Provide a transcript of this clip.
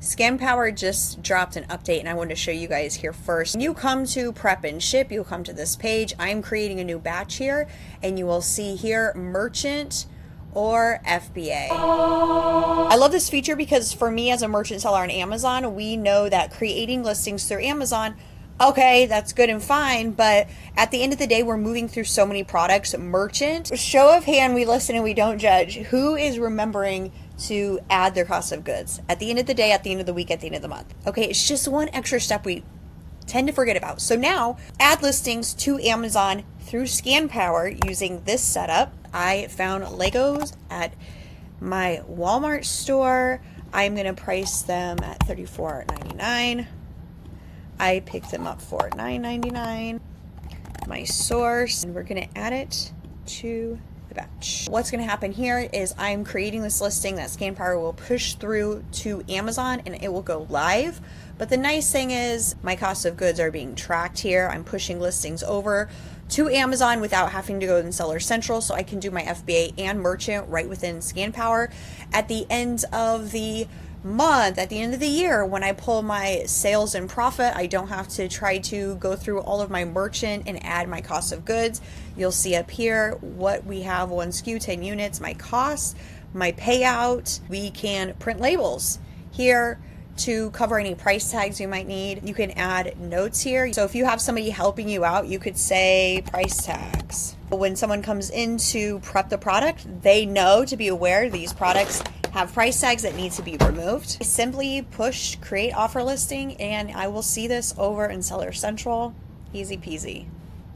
ScanPower just dropped an update and I wanted to show you guys here first. When you come to prep and ship, you'll come to this page. I'm creating a new batch here and you will see here merchant or FBA. I love this feature because for me as a merchant seller on Amazon, we know that creating listings through Amazon, okay, that's good and fine, but at the end of the day, we're moving through so many products. Merchant, show of hand, we listen and we don't judge. Who is remembering to add their cost of goods at the end of the day, at the end of the week, at the end of the month? Okay, it's just one extra step we tend to forget about. So now, add listings to Amazon through ScanPower using this setup. I found Legos at my Walmart store. I'm gonna price them at $34.99. I picked them up for $9.99. My source, and we're gonna add it to the batch. What's gonna happen here is I'm creating this listing that ScanPower will push through to Amazon and it will go live. But the nice thing is my cost of goods are being tracked here. I'm pushing listings over to Amazon without having to go in Seller Central, so I can do my FBA and merchant right within ScanPower. At the end of the month, at the end of the year, when I pull my sales and profit, I don't have to try to go through all of my merchant and add my cost of goods. You'll see up here what we have: 1 SKU, 10 units, my costs, my payout. We can print labels here to cover any price tags you might need. You can add notes here. So if you have somebody helping you out, you could say price tags. When someone comes in to prep the product, they know to be aware these products have price tags that need to be removed. I simply push create offer listing and I will see this over in Seller Central. Easy peasy.